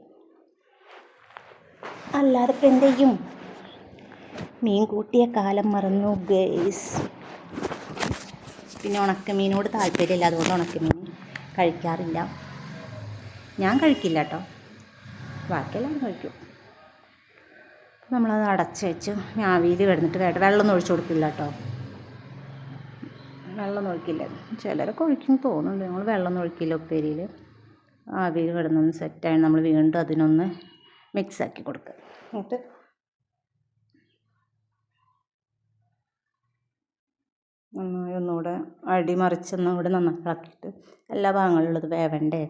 അല്ലാതെ ഇപ്പം എന്ത് ചെയ്യും? മീൻ കൂട്ടിയ കാലം മറന്നു ഗേസ്. പിന്നെ ഉണക്കമീനോട് താല്പര്യമില്ല, അതുകൊണ്ട് ഉണക്കമീൻ കഴിക്കാറില്ല. ഞാൻ കഴിക്കില്ല കേട്ടോ, ബാക്കിയെല്ലാം കഴിക്കും. നമ്മളത് അടച്ച് വെച്ച് ആവിയിൽ കിടന്നിട്ട് വെള്ളമൊന്നും ഒഴിച്ചു കൊടുക്കില്ല കേട്ടോ. വെള്ളം ഒഴിക്കില്ല. ചിലരൊക്കെ ഒഴിക്കും തോന്നുന്നുണ്ട്. ഞങ്ങൾ വെള്ളമൊന്നും ഒഴിക്കില്ല ഉപ്പേരിയിൽ. ആവിയിൽ കിടന്നൊന്ന് സെറ്റായി നമ്മൾ വീണ്ടും അതിനൊന്ന് മിക്സാക്കി കൊടുക്കുക. എന്നിട്ട് നന്നായി ഒന്നുകൂടെ അടിമറിച്ചൊന്നുകൂടെ നന്നായി ഇളക്കിയിട്ട്, എല്ലാ ഭാഗങ്ങളിലുള്ളത് വേവണ്ടേ,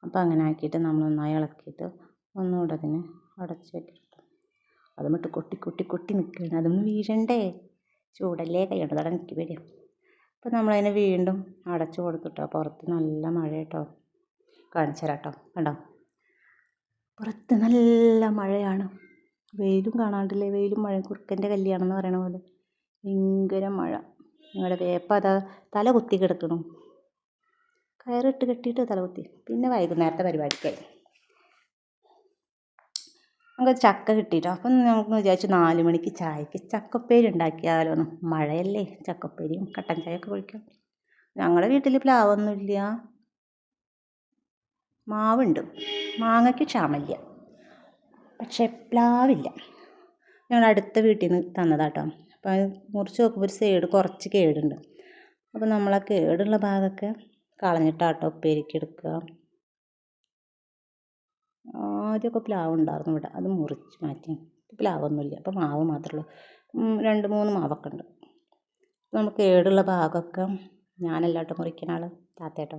അപ്പോൾ അങ്ങനെ ആക്കിയിട്ട് നമ്മൾ നന്നായി ഇളക്കിയിട്ട് ഒന്നുകൂടെ അതിനെ അടച്ച് വെക്കിട്ട് അതുമിട്ട് കൊട്ടി നിൽക്കുകയാണ്. അതൊന്ന് വീഴണ്ടേ, ചൂടല്ലേ, കൈകൊണ്ട് തട നിൽക്കി വരും. അപ്പോൾ നമ്മളതിനെ വീണ്ടും അടച്ചു കൊടുത്തിട്ടോ. പുറത്ത് നല്ല മഴ കേട്ടോ. കാണിച്ചു തരാം കേട്ടോ. കണ്ടോ, പുറത്ത് നല്ല മഴയാണ്. വെയിലും കാണാണ്ടില്ലേ, വെയിലും മഴയും കുറുക്കൻ്റെ കല്യാണമെന്ന് പറയണ പോലെ ഭയങ്കര മഴ. ഞങ്ങളുടെ വേപ്പ അതാ തല കുത്തി കിടക്കണം. കയറിട്ട് കെട്ടിയിട്ട് തല കുത്തി. പിന്നെ വൈകുന്നേരത്തെ പരിപാടിക്കായി നമുക്ക് ചക്ക കിട്ടിയിട്ടോ. അപ്പം നമുക്ക് വിചാരിച്ചു 4 മണിക്ക് ചായക്ക് ചക്കപ്പേരി ഉണ്ടാക്കിയാലോന്ന്. മഴയല്ലേ, ചക്കപ്പേരിയും കട്ടൻ ചായയൊക്കെ കുടിക്കാം. ഞങ്ങളുടെ വീട്ടിൽ പ്ലാവൊന്നുമില്ല, മാവുണ്ട്. മാങ്ങയ്ക്ക് ക്ഷാമമില്ല, പക്ഷേ പ്ലാവില്ല. ഞങ്ങൾ അടുത്ത വീട്ടിൽ നിന്ന് തന്നതാട്ടോ. അപ്പോൾ അത് മുറിച്ച് നോക്കുമ്പോൾ ഒരു സൈഡ് കുറച്ച് കേടുണ്ട്. അപ്പോൾ നമ്മൾ ആ കേടുള്ള ഭാഗമൊക്കെ കളഞ്ഞിട്ടാട്ടോ ഉപ്പേരിക്ക് എടുക്കുക. ആദ്യമൊക്കെ പ്ലാവ് ഉണ്ടായിരുന്നു ഇവിടെ, അത് മുറിച്ച് മാറ്റി. പ്ലാവൊന്നുമില്ല, അപ്പോൾ മാവ് മാത്രമേ ഉള്ളൂ. 2-3 മാവൊക്കെ ഉണ്ട്. നമുക്ക് കേടുള്ള ഭാഗമൊക്കെ ഞാനല്ലാട്ടോ മുറിക്കുന്ന ആൾ, താത്തേട്ടോ.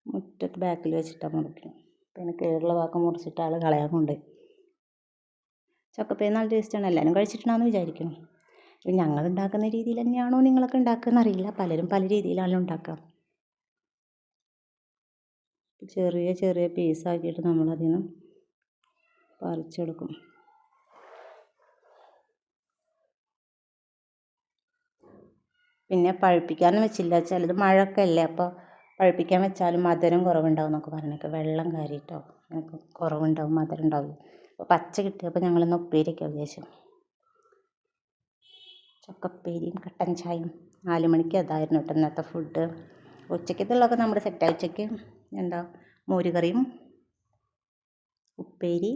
മുറ്റത്ത് ബാക്കിൽ വെച്ചിട്ടാണ് മുറിക്കുന്നത്. പിന്നെ കേടുള്ള ഭാഗം മുറിച്ചിട്ട് ആൾ കളയാൻ കൊണ്ട്. ചക്കപ്പേര് നല്ല ടേസ്റ്റാണ്, എല്ലാവരും കഴിച്ചിട്ടുണ്ടാകുമെന്ന് വിചാരിക്കുന്നു. ഞങ്ങൾ ഉണ്ടാക്കുന്ന രീതിയിൽ തന്നെയാണോ നിങ്ങളൊക്കെ ഉണ്ടാക്കുകയെന്ന് അറിയില്ല, പലരും പല രീതിയിലാണ് ഉണ്ടാക്കുക. ചെറിയ ചെറിയ പീസാക്കിയിട്ട് നമ്മളതിൽ നിന്ന് പറിച്ചെടുക്കും. പിന്നെ പഴുപ്പിക്കാനൊന്നും വെച്ചില്ല, ചിലത് മഴയൊക്കെ അല്ലേ, അപ്പോൾ പഴുപ്പിക്കാൻ വെച്ചാലും മധുരം കുറവുണ്ടാവും എന്നൊക്കെ പറഞ്ഞേക്കെ, വെള്ളം കയറിയിട്ടോ എനിക്ക് കുറവുണ്ടാവും, മധുരം ഉണ്ടാവും. അപ്പോൾ പച്ച കിട്ടിയപ്പോൾ ഞങ്ങളിന്ന് ഉപ്പേരിയൊക്കെ വിചാരിച്ചു. ചക്കപ്പേരിയും കട്ടൻ ചായയും 4 മണിക്ക് അതായിരുന്നു കേട്ടോ ഇന്നത്തെ ഫുഡ്. ഉച്ചയ്ക്കത്തുള്ളതൊക്കെ നമ്മുടെ സെറ്റായി. ഉച്ചയ്ക്ക് എന്താ മോരുകറിയും ഉപ്പേരി,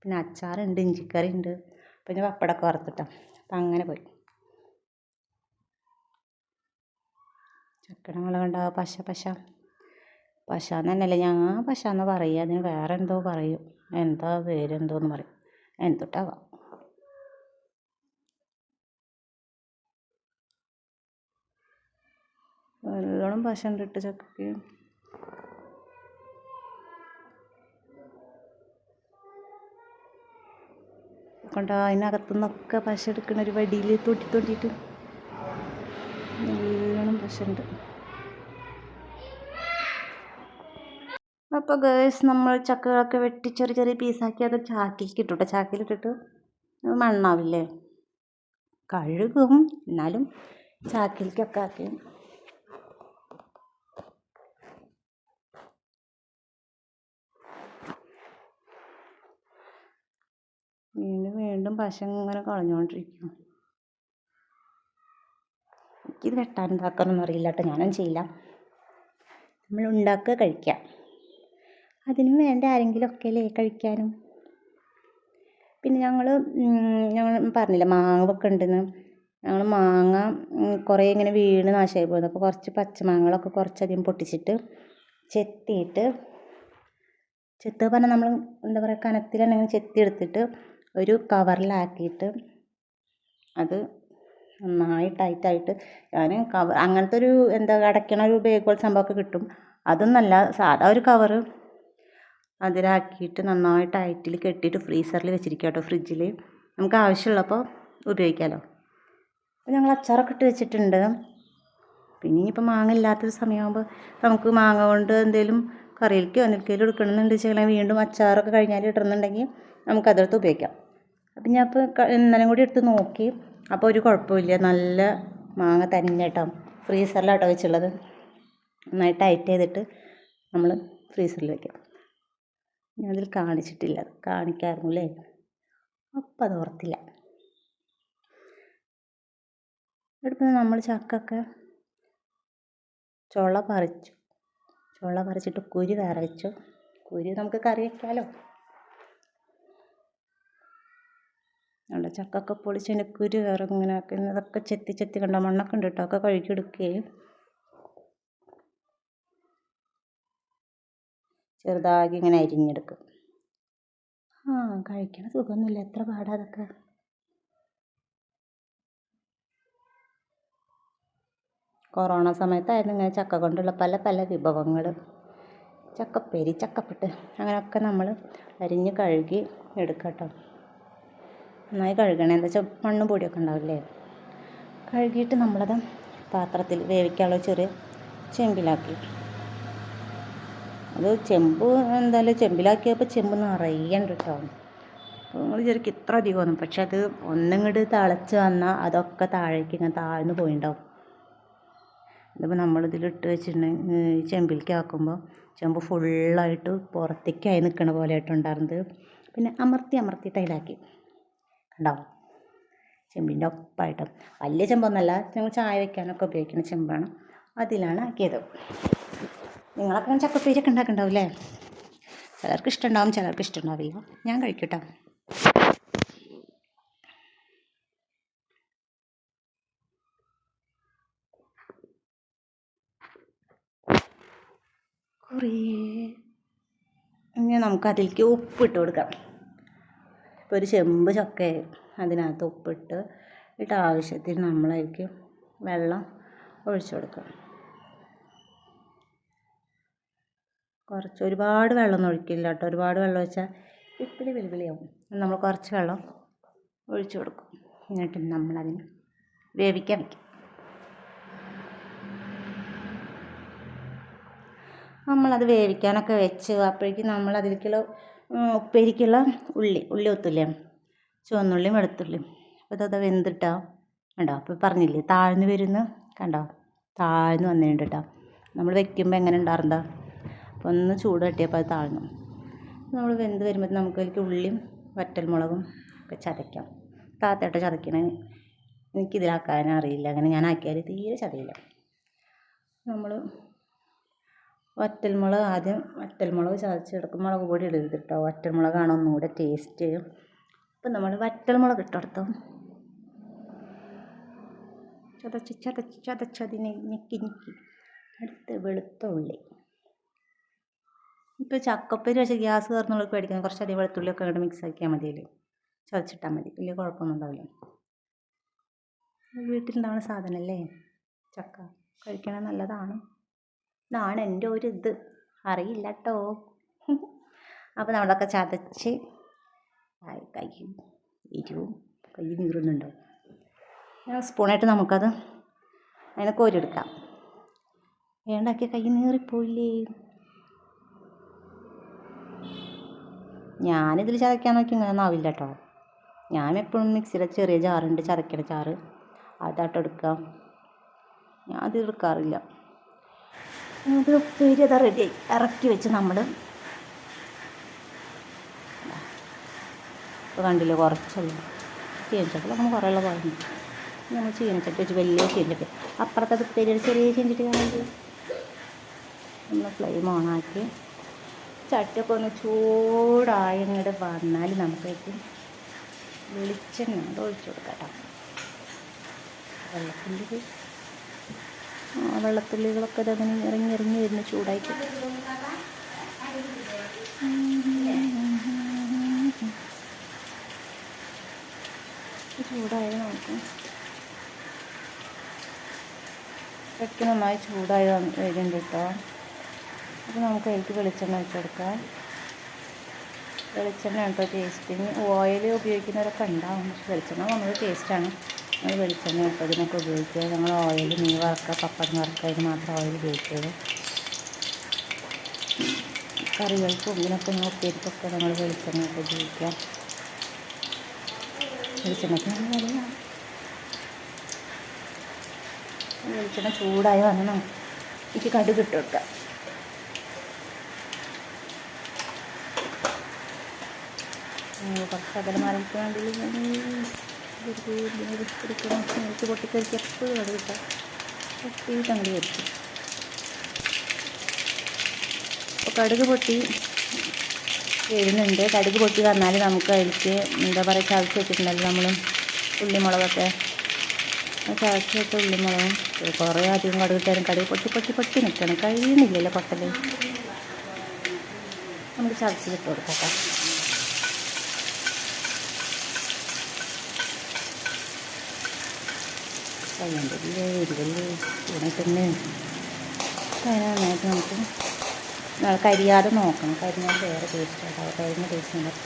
പിന്നെ അച്ചാറുണ്ട്, ഇഞ്ചിക്കറി ഉണ്ട്, പിന്നെ പപ്പടമൊക്കെ വറുത്തിട്ടോ. അപ്പം അങ്ങനെ പോയി. ചക്കയുടെ മുളക് ഉണ്ടാവുക പശ എന്ന് തന്നെയല്ലേ ഞങ്ങൾ പശ എന്ന് പറയുക, അതിന് വേറെ എന്തോ പറയും, എന്താ പേരെന്തോന്ന് പറയും, എന്തൊട്ടാവാം. നല്ലോണം പശ ഉണ്ട് ഇട്ട് ചക്കയ്ക്ക്. കണ്ടോ അതിനകത്തു നിന്നൊക്കെ പശ എടുക്കണ ഒരു വടിയിൽ തൊട്ടിട്ട് നല്ലോണം പശ ഉണ്ട്. അപ്പോൾ ഗേഴ്സ്, നമ്മൾ ചക്കകളൊക്കെ വെട്ടി ചെറിയ ചെറിയ പീസാക്കി അത് ചാക്കിലേക്ക് ഇട്ടു കേട്ടോ. ചാക്കിലിട്ടിട്ട് മണ്ണാവില്ലേ, കഴുകും, എന്നാലും ചാക്കിലേക്കൊക്കെ ആക്കി. വീണ്ടും പശ ഇങ്ങനെ കളഞ്ഞുകൊണ്ടിരിക്കും. എനിക്കിത് വെട്ടാൻ ഉണ്ടാക്കാനൊന്നും അറിയില്ല കേട്ടോ, ഞാനൊന്നും ചെയ്യില്ല. നമ്മൾ ഉണ്ടാക്കുക, കഴിക്കാം, അതിനും വേണ്ട ആരെങ്കിലുമൊക്കെ അല്ലേ കഴിക്കാനും. പിന്നെ ഞങ്ങൾ പറഞ്ഞില്ല മാങ്ങയൊക്കെ ഉണ്ടെന്ന്. ഞങ്ങൾ മാങ്ങ കുറേ ഇങ്ങനെ വീണ് നാശമായി പോകുന്നത്, അപ്പോൾ കുറച്ച് പച്ചമാങ്ങകളൊക്കെ കുറച്ചധികം പൊട്ടിച്ചിട്ട് ചെത്തിയിട്ട്, ചെത്തുക പറഞ്ഞാൽ നമ്മൾ എന്താ പറയുക, കനത്തിൽ തന്നെ ചെത്തി എടുത്തിട്ട് ഒരു കവറിലാക്കിയിട്ട് അത് നന്നായി ടൈറ്റായിട്ട്, ഞാൻ അങ്ങനത്തെ ഒരു എന്താ അടയ്ക്കണ ഒരു ബേഗ് സംഭവമൊക്കെ കിട്ടും, അതൊന്നല്ല, സാധാ ഒരു കവറ് അതിലാക്കിയിട്ട് നന്നായി ടൈറ്റിൽ കെട്ടിയിട്ട് ഫ്രീസറിൽ വെച്ചിരിക്കുക കേട്ടോ, ഫ്രിഡ്ജിൽ നമുക്ക് ആവശ്യമുള്ളപ്പോൾ ഉപയോഗിക്കാമല്ലോ. അപ്പോൾ ഞങ്ങൾ അച്ചാറൊക്കെ ഇട്ട് വെച്ചിട്ടുണ്ട്. പിന്നെ ഇനിയിപ്പോൾ മാങ്ങ ഇല്ലാത്തൊരു സമയമാകുമ്പോൾ നമുക്ക് മാങ്ങ കൊണ്ട് എന്തെങ്കിലും കറിയിലേക്കോ എന്തെങ്കിലും എടുക്കണമെന്നുണ്ട് വെച്ചാൽ വീണ്ടും അച്ചാറൊക്കെ കഴിഞ്ഞാൽ ഇടുന്നുണ്ടെങ്കിൽ നമുക്കതെടുത്ത് ഉപയോഗിക്കാം. അപ്പം ഞാൻ ഇപ്പോൾ ഇന്നലെ കൂടി എടുത്ത് നോക്കി, അപ്പോൾ ഒരു കുഴപ്പമില്ല, നല്ല മാങ്ങ തന്നെ കേട്ടോ. ഫ്രീസറിലാട്ടോ വെച്ചുള്ളത്, നന്നായി ടൈറ്റ് ചെയ്തിട്ട് നമ്മൾ ഫ്രീസറിൽ വയ്ക്കാം. ഞാനതിൽ കാണിച്ചിട്ടില്ല, കാണിക്കായിരുന്നു അല്ലേ, അപ്പം അത് ഓർത്തില്ല. എടുത്ത് നമ്മൾ ചക്കൊക്കെ ചുള പറിച്ചിട്ട് കുരു വേറെ വെച്ചു. കുരു നമുക്ക് കറി വയ്ക്കാമല്ലോ. അവിടെ ചക്കൊക്കെ പൊളിച്ചതിൻ്റെ കുരു വേറെ ഇങ്ങനെ ആക്കുന്നതൊക്കെ ചെത്തി കണ്ടോ, മണ്ണൊക്കെ ഉണ്ട് കേട്ടോ, ഒക്കെ കഴുകിയെടുക്കുകയും ചെറുതാക്കി ഇങ്ങനെ അരിഞ്ഞെടുക്കും. കഴിക്കണ സുഖമൊന്നുമില്ല, എത്ര പാടാ അതൊക്കെ. കൊറോണ സമയത്തായിരുന്നു ഇങ്ങനെ ചക്ക കൊണ്ടുള്ള പല പല വിഭവങ്ങൾ, ചക്കപ്പേരി, ചക്കപ്പുട്ട്, അങ്ങനെയൊക്കെ നമ്മൾ അരിഞ്ഞ് കഴുകി എടുക്കാം കേട്ടോ. നന്നായി കഴുകണേ, എന്താ വെച്ചാൽ മണ്ണും പൊടിയൊക്കെ ഉണ്ടാവില്ലേ. കഴുകിയിട്ട് നമ്മളത് പാത്രത്തിൽ വേവിക്കാനുള്ള ചെറിയ ചെമ്പിലാക്കി. അത് ചെമ്പ് എന്തായാലും ചെമ്പിലാക്കിയപ്പോൾ ചെമ്പ് നിറയുന്നുണ്ട് കേട്ടോ. നിങ്ങൾ ശരിക്കും ഇത്ര അധികമൊന്നും, പക്ഷെ അത് ഒന്നിങ്ങോട്ട് തിളച്ച് വന്നാൽ അതൊക്കെ താഴേക്ക് ഇങ്ങനെ താഴ്ന്നു പോയിണ്ടാവും. ഇതിപ്പോൾ നമ്മളിതിലിട്ട് വെച്ചിട്ടുണ്ടെങ്കിൽ ചെമ്പിലേക്ക് ആക്കുമ്പോൾ ചെമ്പ് ഫുള്ളായിട്ട് പുറത്തേക്കായി നിൽക്കണ പോലെ ആയിട്ടുണ്ടായിരുന്നത്. പിന്നെ അമർത്തിയിട്ട് അതിലാക്കി കണ്ടോ, ചെമ്പിൻ്റെ ഒപ്പമായിട്ട്. വലിയ ചെമ്പൊന്നല്ല, ഞങ്ങൾ ചായ വയ്ക്കാനൊക്കെ ഉപയോഗിക്കുന്ന ചെമ്പാണ്, അതിലാണ് ആക്കിയത്. നിങ്ങളൊക്കെ ചക്കപ്പേരിയൊക്കെ ഉണ്ടാക്കുന്നുണ്ടാവില്ലേ. ചിലർക്ക് ഇഷ്ടമുണ്ടാവും, ചിലർക്ക് ഇഷ്ടമുണ്ടാവില്ല. ഞാൻ കഴിക്കട്ടോ. കുറേ ഇനി നമുക്ക് അതിലേക്ക് ഉപ്പിട്ട് കൊടുക്കാം. ഇപ്പോൾ ഒരു ചെമ്പ് ചക്ക അതിനകത്ത് ഉപ്പിട്ട് ആവശ്യത്തിന് നമ്മളതിലേക്ക് വെള്ളം ഒഴിച്ചു കൊടുക്കാം. ഒരുപാട് വെള്ളമൊന്നും ഒഴിക്കില്ല കേട്ടോ. ഒരുപാട് വെള്ളം ഒഴിച്ചാൽ വിളിയാവും. നമ്മൾ കുറച്ച് വെള്ളം ഒഴിച്ചു കൊടുക്കും. എന്നിട്ട് നമ്മളതിന് വേവിക്കാൻ വയ്ക്കും. നമ്മളത് വേവിക്കാനൊക്കെ വെച്ച് അപ്പോഴേക്കും നമ്മൾ അതിലേക്കുള്ള ഉപ്പേരിക്കുള്ള ഉള്ളി ഒത്തില്ലേ, ചുവന്നുള്ളിയും വെളുത്തുള്ളിയും. അപ്പോൾ അത് വെന്തിട്ടാ കണ്ടോ. അപ്പോൾ പറഞ്ഞില്ലേ താഴ്ന്നു വരുന്നു, കണ്ടോ താഴ്ന്നു വന്നിട്ടുണ്ട് കേട്ടോ. നമ്മൾ വെക്കുമ്പോൾ എങ്ങനെ ഉണ്ടായിരുന്നോ. അപ്പോൾ ഒന്ന് ചൂട് തട്ടിയപ്പോൾ അത് താഴ്ന്നു. നമ്മൾ വെന്ത് വരുമ്പോൾ നമുക്ക് അതിലേക്ക് ഉള്ളിയും വറ്റൽമുളകും ഒക്കെ ചതയ്ക്കാം. താത്തയുടെ ചതയ്ക്കണേ എനിക്കിതിലാക്കാൻ അറിയില്ല. അങ്ങനെ ഞാൻ ആക്കിയാൽ തീരെ ചതയില്ല. നമ്മൾ വറ്റൽമുളക് ചതച്ചെടുക്കും. മുളക് പൊടി ഇടരുത് കേട്ടോ. വറ്റൽമുളകാണ് ഒന്നുകൂടെ ടേസ്റ്റ്. അപ്പം നമ്മൾ വറ്റൽമുളക് ഇട്ടെടുത്തു. ചതച്ചതിനെ ഞെക്കി അടുത്ത് വെളുത്ത ഉള്ളി. ഇപ്പോൾ ചക്കപ്പേരി വെച്ചാൽ ഗ്യാസ് കയറുന്നുള്ളവർക്ക് പേടിക്കുന്നത് കുറച്ചധികം വെളുത്തുള്ളിയൊക്കെ അങ്ങോട്ട് മിക്സ് ആക്കിയാൽ മതിയല്ലേ, ചതച്ചിട്ടാൽ മതി. വലിയ കുഴപ്പമൊന്നും ഉണ്ടാവില്ല. വീട്ടിലുണ്ടാവുന്ന സാധനമല്ലേ ചക്ക, കഴിക്കണത് നല്ലതാണ്. ഇതാണ് എൻ്റെ ഒരു ഇത്, അറിയില്ല കേട്ടോ. അപ്പോൾ നമ്മളൊക്കെ ചതച്ച് കൈ നീറുന്നുണ്ടോ. സ്പൂണായിട്ട് നമുക്കത് അതിനെ കോരിയെടുക്കാം. വേണ്ടാക്കിയ കൈ നീറിപ്പോയില്ലേ. ഞാനിതിൽ ചതയ്ക്കാൻ നോക്കി ഇങ്ങനെയൊന്നും ആവില്ല കേട്ടോ. ഞാൻ എപ്പോഴും മിക്സിയുടെ ചെറിയ ജാറുണ്ട്, ചതയ്ക്കണ ജാറ്, അതാട്ടെടുക്കാം. ഞാൻ അത് എടുക്കാറില്ല. അത് ഉപ്പേരി അതാ റെഡിയായി ഇറക്കി വെച്ച് നമ്മൾ ഇപ്പോൾ കണ്ടില്ലേ കുറച്ചുള്ളൂ. ചീനച്ചട്ടിൽ നമ്മൾ കുറേയുള്ള പറഞ്ഞു. നമ്മൾ ചീനച്ചട്ടി വെച്ച് വലിയ ചീനച്ചട്ടി, അപ്പുറത്തത് ഉപ്പേരിയുടെ ചെറിയ ചീനച്ചട്ടി കാണുന്നത്. നമ്മൾ ഫ്ലെയിം ഓണാക്കി ചട്ടിയൊക്കെ ഒന്ന് ചൂടായി ഇങ്ങോട്ട് വന്നാൽ നമുക്കേക്ക് വെളിച്ചെണ്ണ ഒഴിച്ചു കൊടുക്കാം. വെള്ളത്തുള്ളികളൊക്കെ ഇതങ്ങനെ ഇറങ്ങി വരുന്ന ചൂടായിട്ട് ചൂടായി നമുക്ക് ചട്ടി നന്നായി ചൂടായി വരുന്നുണ്ട് കേട്ടോ. അപ്പോൾ നമുക്ക് അതിലേക്ക് വെളിച്ചെണ്ണ വെച്ച് കൊടുക്കാം. വെളിച്ചെണ്ണ കേട്ടോ ടേസ്റ്റിന്. ഓയിൽ ഉപയോഗിക്കുന്നവരൊക്കെ ഉണ്ടാവും, പക്ഷെ വെളിച്ചെണ്ണ വളരെ ടേസ്റ്റാണ്. നമ്മൾ വെളിച്ചെണ്ണ കേട്ടോ ഇതിനൊക്കെ ഉപയോഗിക്കുക. ഞങ്ങൾ ഓയിൽ മീൻ വറുക്കുക, പപ്പടം വറുക്കുക, അതിന് മാത്രം ഓയിൽ ഉപയോഗിക്കുള്ളൂ. കറികൾക്കും ഇതിനൊക്കെ ഉപ്പേരിക്കൊക്കെ നമ്മൾ വെളിച്ചെണ്ണ ഒക്കെ ഉപയോഗിക്കാം. വെളിച്ചെണ്ണയ്ക്ക് നല്ല വിലയാണ്. വെളിച്ചെണ്ണ ചൂടായി വന്ന് എനിക്ക് കടുക് ഇട്ട് കൊടുക്കാം. കുറച്ച് അകലം മാറിയിട്ട് വേണ്ടി എടുക്കണം. എനിക്ക് പൊട്ടിക്കരിച്ച് എപ്പോഴും കടുകിട്ടാൽ പൊട്ടിയിട്ട് അങ്ങോട്ട് വരും. അപ്പോൾ കടുക് പൊട്ടി വരുന്നുണ്ട്. കടുക് പൊട്ടി വന്നാൽ നമുക്ക് അതിലേക്ക് എന്താ പറയുക ചതച്ച് വെച്ചിട്ടുണ്ടല്ലോ നമ്മൾ ഉള്ളിമുളകൊക്കെ, ചതച്ച് വെച്ച ഉള്ളിമുളകും കുറേ അധികം കടുകിട്ടാലും കടുക് പൊട്ടി നിൽക്കണം. കഴിയുന്നില്ലല്ലോ പൊട്ടൽ. നമുക്ക് ചതച്ച് ഇട്ട് കൊടുക്കാം. കഴിയണ്ടല്ലേ ഇരുവല്ലേ ചൂടായിട്ടന്നെ നന്നായിട്ട് നമുക്ക് കരിയാതെ നോക്കണം. കരിഞ്ഞാൽ വേറെ ടേസ്റ്റ് ഉണ്ടാവും. കരിഞ്ഞ ടേസ്റ്റ് ഉണ്ടാവും.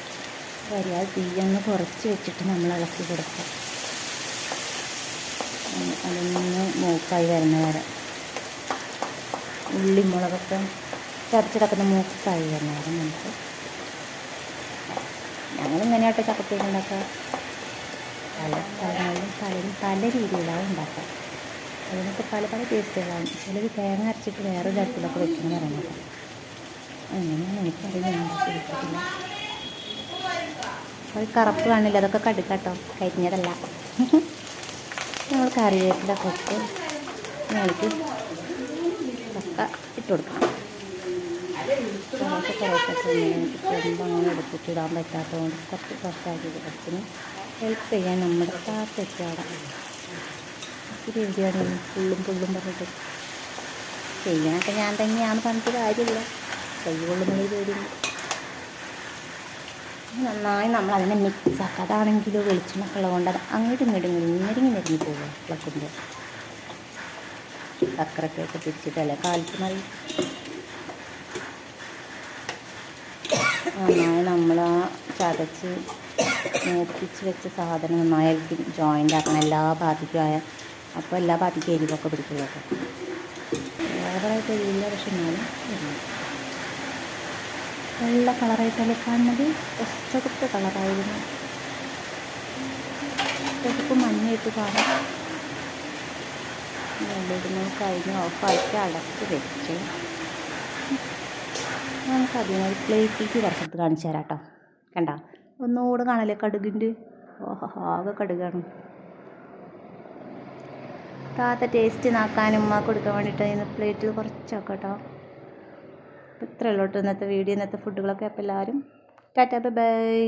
കരിയാതെ തീയൊന്ന് കുറച്ച് വെച്ചിട്ട് നമ്മൾ ഇളക്കി കൊടുക്കുക. അതൊന്ന് മൂക്കായി വരുന്ന വരെ, ഉള്ളിമുളകൊക്കെ ചതച്ചിടക്കുന്ന മൂക്കായി വരുന്ന വരെ നമുക്ക് ഞങ്ങളിങ്ങനെയായിട്ട് ചക്കപ്പേരി ഉണ്ടാക്കുക. പല സ്ഥലങ്ങളിലും പല രീതിയിലാണ് ഉണ്ടാക്കുക. അതിനൊക്കെ പല ടേസ്റ്റുകളാണ്. ചിലർ തേങ്ങ അരച്ചിട്ട് വേറെ തരത്തിലൊക്കെ വെക്കണം പറയുന്നത്. അങ്ങനെയാണ് എനിക്കറിയില്ല, ഉണ്ടാക്കിയിട്ടില്ല. അത് കറുപ്പ് കാണില്ല, അതൊക്കെ കടുക്കാട്ടോ, കരിഞ്ഞതല്ല. നമ്മൾ കറിവേപ്പിലൊക്കെ ഇട്ട് ഞങ്ങൾക്ക് ചക്ക ഇട്ട് കൊടുക്കണം. കുറച്ചൊക്കെ ചെമ്പ് അങ്ങനെ എടുത്തിട്ട് ഇടാൻ പറ്റാത്തതുകൊണ്ട് കുറച്ചാക്കി കുറച്ചിന് ഹെൽപ്പ് ചെയ്യാൻ നമ്മുടെ താത്തെത്തിയാടാം. ഒത്തിരി എഴുതിയാണ് പുള്ളും പറഞ്ഞിട്ട് ചെയ്യാനൊക്കെ ഞാൻ തന്നെയാണ് പറഞ്ഞിട്ട് കാര്യമില്ല. കൈ കൊള്ളുന്നത് പേടിയുണ്ട്. നന്നായി നമ്മൾ അതിനെ മിക്സ് ആക്കുക. അതാണെങ്കിൽ വെളിച്ചെണ്ണ ഉള്ളതുകൊണ്ട് അത് അങ്ങോട്ടും ഇങ്ങോട്ടും ഞെരുങ്ങി പോകുക ഇളക്കുമ്പോൾ. ചക്കരൊക്കെ പിടിച്ചിട്ടല്ലേ കാലത്ത് മതി. നന്നായി നമ്മൾ ആ ചതച്ച് മൂപ്പിച്ച് വെച്ച സാധനം നന്നായിരിക്കും ജോയിൻ്റ് ആക്കണം എല്ലാ ഭാഗത്തേക്കും ആയ. അപ്പോൾ എല്ലാ ഭാഗത്തേക്കും എരിവൊക്കെ പിടിക്കുകയൊക്കെ. ഓവറായിട്ട് എരിവില്ല, പക്ഷെ എന്നാലും എരിവ്. വെള്ള കളറായിട്ടല്ലേ കാണുന്നത്, ഒച്ചകൊത്ത കളറായിരുന്നു. ഇപ്പം മഞ്ഞയിട്ട് കാണാം. വെള്ളിടുന്നത് കഴിഞ്ഞ് ഓഫാക്കി അടച്ച് വെച്ച് നമുക്ക് അതിനൊരു പ്ലേറ്റിലേക്ക് വറുത്ത് കാണിച്ചു തരാം കേട്ടോ. കണ്ട ഒന്നുകൂടെ കാണല്ലേ കടുകിൻ്റെ. ഓഹോ, ആകെ കടുകാണ്. താത്ത ടേസ്റ്റ് നാക്കാൻ ഉമ്മ കൊടുക്കാൻ വേണ്ടിയിട്ട് ഇന്ന് പ്ലേറ്റിൽ കുറച്ചൊക്കെ കേട്ടോ. അപ്പോൾ ഇത്രയേ ഉള്ളൂ കേട്ടോ ഇന്നത്തെ വീഡിയോ, ഇന്നത്തെ ഫുഡുകളൊക്കെ. അപ്പോൾ എല്ലാവരും ടാറ്റാ ബൈ ബൈ.